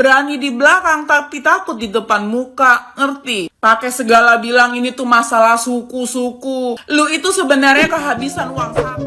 Berani di belakang tapi takut di depan muka, ngerti? Pakai segala bilang ini tuh masalah suku-suku. Lu itu sebenarnya kehabisan uang saku.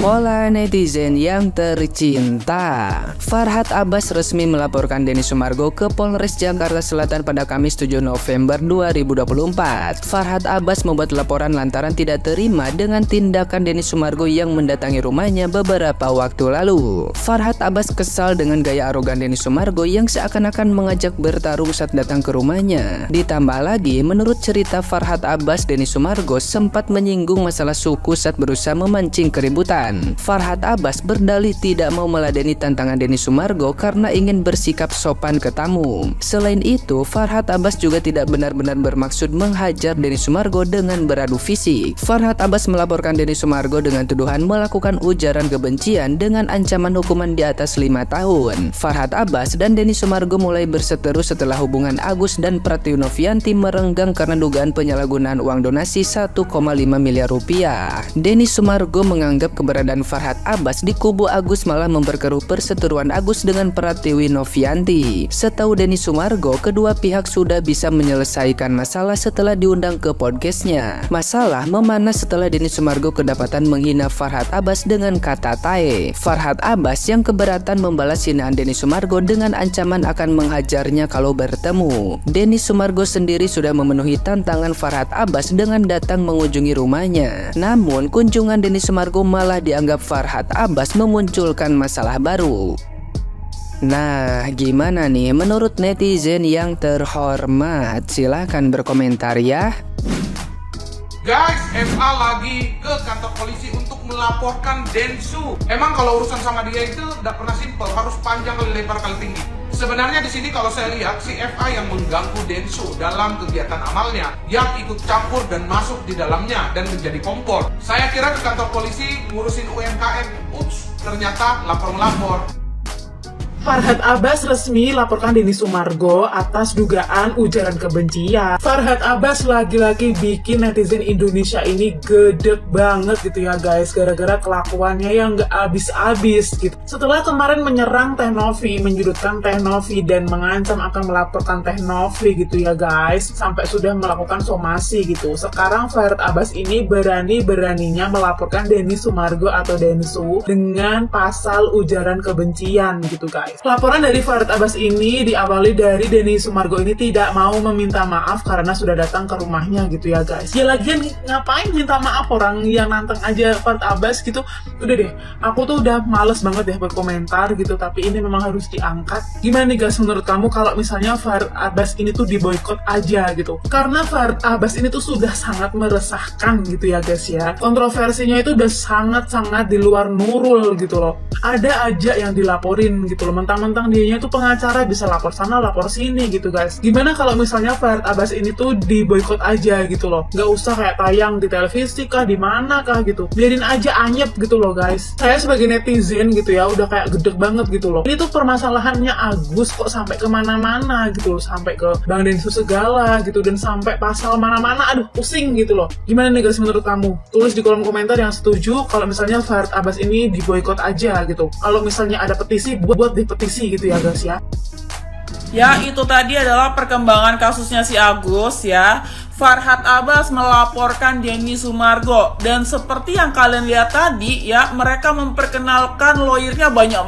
Pola netizen yang tercinta. Farhad Abbas resmi melaporkan Denny Sumargo ke Polres Jakarta Selatan pada Kamis 7 November 2024. Farhad Abbas membuat laporan lantaran tidak terima dengan tindakan Denny Sumargo yang mendatangi rumahnya beberapa waktu lalu. Farhad Abbas kesal dengan gaya arogan Denny Sumargo yang seakan-akan mengajak bertarung saat datang ke rumahnya. Ditambah lagi, menurut cerita Farhad Abbas, Denny Sumargo sempat menyinggung masalah suku saat berusaha memancing keributan. Farhad Abbas berdalih tidak mau meladeni tantangan Denny Sumargo karena ingin bersikap sopan ke tamu. Selain itu, Farhad Abbas juga tidak benar-benar bermaksud menghajar Denny Sumargo dengan beradu fisik. Farhad Abbas melaporkan Denny Sumargo dengan tuduhan melakukan ujaran kebencian dengan ancaman hukuman di atas 5 tahun. Farhad Abbas dan Denny Sumargo mulai berseteru setelah hubungan Agus dan Pratiwi Novianti merenggang karena dugaan penyalahgunaan uang donasi 1,5 miliar rupiah. Denny Sumargo menganggap keberadaan Farhad Abbas di kubu Agus malah memperkeruh perseteruan Agus dengan Pratiwi Novianti. Setahu Denny Sumargo, kedua pihak sudah bisa menyelesaikan masalah setelah diundang ke podcastnya. Masalah memanas setelah Denny Sumargo kedapatan menghina Farhad Abbas dengan kata tae. Farhad Abbas yang keberatan membalas hinaan Denny Sumargo dengan ancaman akan menghajarnya kalau bertemu. Denny Sumargo sendiri sudah memenuhi tantangan Farhad Abbas dengan datang mengunjungi rumahnya. Namun kunjungan Denny Sumargo malah dianggap Farhad Abbas memunculkan masalah baru. Nah, gimana nih menurut netizen yang terhormat? Silahkan berkomentar ya. Guys, FA lagi ke kantor polisi untuk melaporkan Densu. Emang kalau urusan sama dia itu udah pernah simpel, harus panjang kali lebar kali tinggi. Sebenarnya di sini kalau saya lihat si FA yang mengganggu Densu dalam kegiatan amalnya, yang ikut campur dan masuk di dalamnya dan menjadi kompor. Saya kira ke kantor polisi ngurusin UMKM, ups, ternyata lapor-melapor. Farhad Abbas resmi laporkan Denny Sumargo atas dugaan ujaran kebencian. Farhad Abbas lagi-lagi bikin netizen Indonesia ini gedek banget gitu ya guys, gara-gara kelakuannya yang gak abis-abis gitu. Setelah kemarin menyerang Teh Novi, menjudutkan Teh Novi dan mengancam akan melaporkan Teh Novi gitu ya guys, sampai sudah melakukan somasi gitu. Sekarang Farhad Abbas ini berani-beraninya melaporkan Denny Sumargo atau Densu dengan pasal ujaran kebencian gitu guys. Laporan dari Farhad Abbas ini diawali dari Denny Sumargo ini tidak mau meminta maaf karena sudah datang ke rumahnya gitu ya guys. Ya lagian ngapain minta maaf, orang yang nantang aja Farhad Abbas gitu. Udah deh, aku tuh udah males banget ya berkomentar gitu, tapi ini memang harus diangkat. Gimana nih guys menurut kamu kalau misalnya Farhad Abbas ini tuh diboykot aja gitu? Karena Farhad Abbas ini tuh sudah sangat meresahkan gitu ya guys ya. Kontroversinya itu udah sangat-sangat di luar Nurul gitu loh. Ada aja yang dilaporin gitu loh, mentang-mentang dianya tuh pengacara bisa lapor sana lapor sini gitu guys. Gimana kalau misalnya Farhad Abbas ini tuh diboykot aja gitu loh, nggak usah kayak tayang di televisi kah, di mana kah gitu, biarin aja anyep gitu loh guys. Saya sebagai netizen gitu ya udah kayak gedek banget gitu loh. Ini tuh permasalahannya Agus kok sampai kemana-mana gitu loh, sampai ke Bang Densu segala gitu, dan sampai pasal mana-mana, aduh pusing gitu loh. Gimana nih guys menurut kamu? Tulis di kolom komentar yang setuju kalau misalnya Farhad Abbas ini diboykot aja gitu. Kalau misalnya ada petisi, buat di petisi gitu ya guys ya. Ya, itu tadi adalah perkembangan kasusnya si Agus ya. Farhad Abbas melaporkan Denny Sumargo, dan seperti yang kalian lihat tadi ya, mereka memperkenalkan lawyernya banyak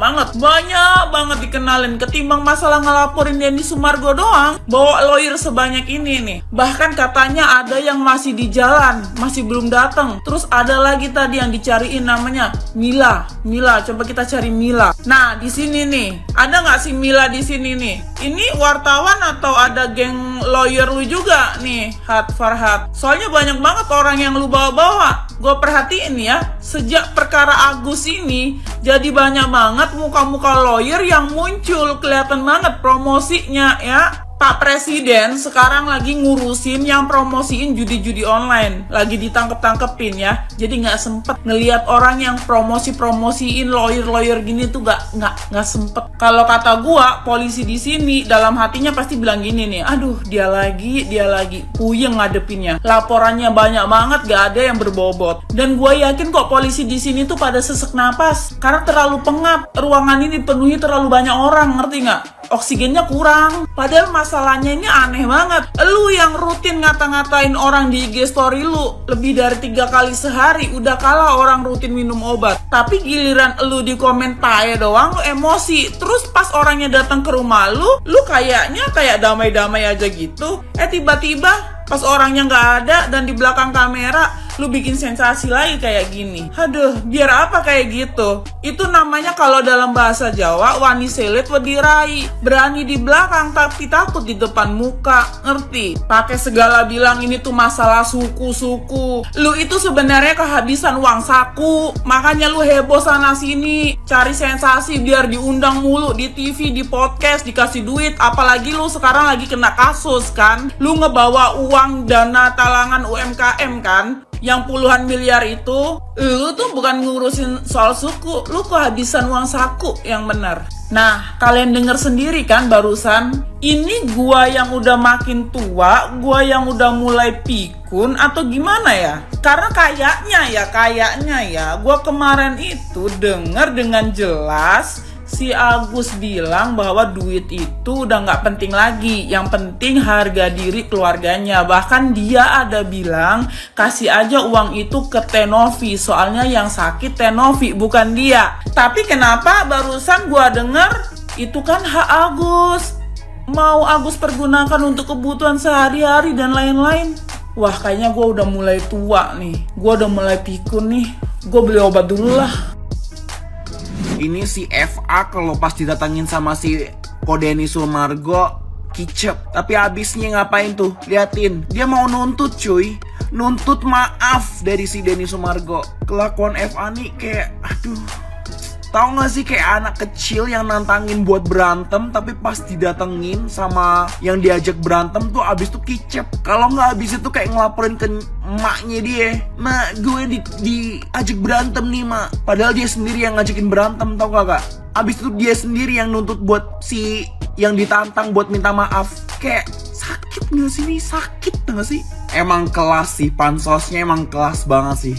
banget dikenalin, ketimbang masalah ngelaporin Denny Sumargo doang bawa lawyer sebanyak ini nih. Bahkan katanya ada yang masih di jalan, masih belum datang. Terus ada lagi tadi yang dicariin namanya Mila, coba kita cari Mila. Nah di sini nih, ada nggak si Mila di sini nih? Ini wartawan atau ada geng lawyer lu juga nih Farhad? Soalnya banyak banget orang yang lu bawa-bawa. Gue perhatiin ya, sejak perkara Agus ini jadi banyak banget muka-muka lawyer yang muncul, kelihatan banget promosinya ya. Pak Presiden sekarang lagi ngurusin yang promosiin judi-judi online. Lagi ditangkep-tangkepin ya. Jadi nggak sempet ngelihat orang yang promosiin lawyer gini tuh nggak sempet. Kalau kata gua, polisi di sini dalam hatinya pasti bilang gini nih, aduh dia lagi puyeng ngadepinnya. Laporannya banyak banget, gak ada yang berbobot. Dan gua yakin kok polisi di sini tuh pada sesek napas karena terlalu pengap. Ruangan ini dipenuhi terlalu banyak orang, ngerti nggak? Oksigennya kurang. Padahal masalahnya ini aneh banget. Lu yang rutin ngata-ngatain orang di IG story lu lebih dari 3 kali sehari, udah kalah orang rutin minum obat. Tapi giliran lu di komen tae doang, lu emosi. Terus pas orangnya datang ke rumah lu kayaknya kayak damai-damai aja gitu. Tiba-tiba pas orangnya nggak ada dan di belakang kamera lu bikin sensasi lagi kayak gini. Aduh, biar apa kayak gitu? Itu namanya kalau dalam bahasa Jawa, wani selit wedi rai. Berani di belakang tapi takut di depan muka, ngerti? Pakai segala bilang ini tuh masalah suku-suku. Lu itu sebenarnya kehabisan uang saku. Makanya lu heboh sana sini, cari sensasi biar diundang mulu di TV, di podcast, dikasih duit. Apalagi lu sekarang lagi kena kasus kan? Lu ngebawa uang dana talangan UMKM kan? Yang puluhan miliar itu, lu tuh bukan ngurusin soal suku, lu kehabisan uang saku yang benar. Nah, kalian denger sendiri kan barusan, ini gua yang udah makin tua, gua yang udah mulai pikun atau gimana ya? Karena kayaknya ya, gua kemarin itu denger dengan jelas si Agus bilang bahwa duit itu udah nggak penting lagi. Yang penting harga diri keluarganya. Bahkan dia ada bilang kasih aja uang itu ke Tenovi. Soalnya yang sakit Tenovi bukan dia. Tapi kenapa barusan gua denger itu kan hak Agus. Mau Agus pergunakan untuk kebutuhan sehari-hari dan lain-lain. Wah, kayaknya gua udah mulai tua nih. Gua udah mulai pikun nih. Gua beli obat dulu lah. Ini si FA kalau pas didatangin sama si Denny Sumargo kicep. Tapi abisnya ngapain tuh? Liatin, dia mau nuntut cuy. Nuntut maaf dari si Denny Sumargo. Kelakuan FA nih kayak aduh. Tahu gak sih kayak anak kecil yang nantangin buat berantem, tapi pas didatengin sama yang diajak berantem tuh abis tuh kicep. Kalau nggak abis itu kayak ngelaporin ke emaknya dia. Mak, gue diajak berantem nih mak. Padahal dia sendiri yang ngajakin berantem, tau gak kak? Abis itu dia sendiri yang nuntut buat si yang ditantang buat minta maaf. Kayak sakit gak sih nih? Sakit gak sih? Emang kelas sih, pansosnya emang kelas banget sih.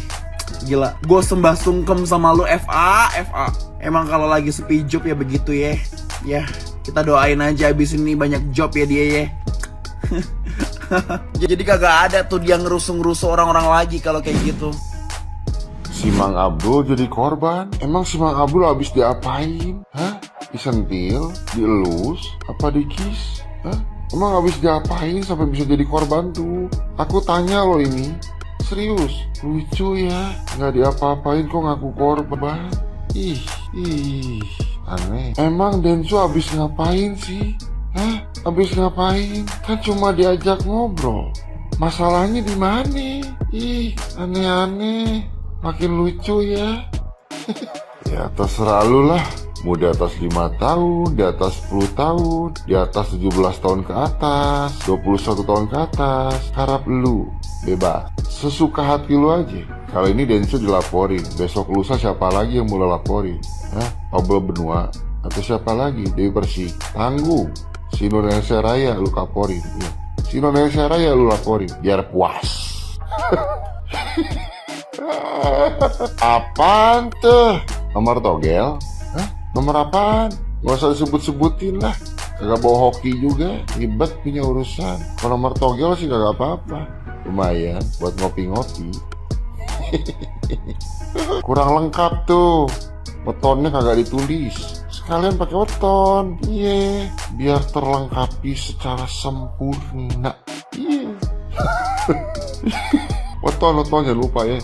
Gila, gue sembah sungkem sama lu FA. Emang kalau lagi sepi job ya begitu ya. Ya, kita doain aja abis ini banyak job ya dia ya. Jadi kagak ada tuh dia ngerusuh orang-orang lagi kalau kayak gitu. Si Mang Abdul jadi korban. Emang si Mang Abdul abis diapain? Hah? Disentil? Dielus? Apa dikis? Hah? Emang abis diapain sampai bisa jadi korban tuh? Aku tanya loh ini. Serius, lucu ya. Nggak diapa-apain kok ngaku korban. Ih, aneh. Emang Densu abis ngapain sih? Hah? Abis ngapain? Kan cuma diajak ngobrol. Masalahnya di mana? Ih, aneh-aneh. Makin lucu ya. Ya terserah lu lah. Mau di atas 5 tahun, di atas 10 tahun, di atas 17 tahun ke atas, 21 tahun ke atas. Harap lu bebas, sesuka hati lu aja. Kali ini Densu dilaporin, besok lusa siapa lagi yang mulai laporin? Hah? Pablo Benua? Atau siapa lagi? Dewi Persik? Tanggung. Si Indonesia Raya lu laporin ya. Si Indonesia Raya lu laporin, biar puas. Apaan tuh? Nomor togel? Hah? Nomor apaan? Gak usah disebut-sebutin lah. Kagak bawa hoki juga, ribet punya urusan. Kalau nomor togel sih kagak apa-apa. Lumayan buat ngopi-ngopi. Kurang lengkap tuh. Wetonnya kagak ditulis. Sekalian pakai weton. Iya, biar terlengkapi secara sempurna. Iya. Weton jangan lupa ya.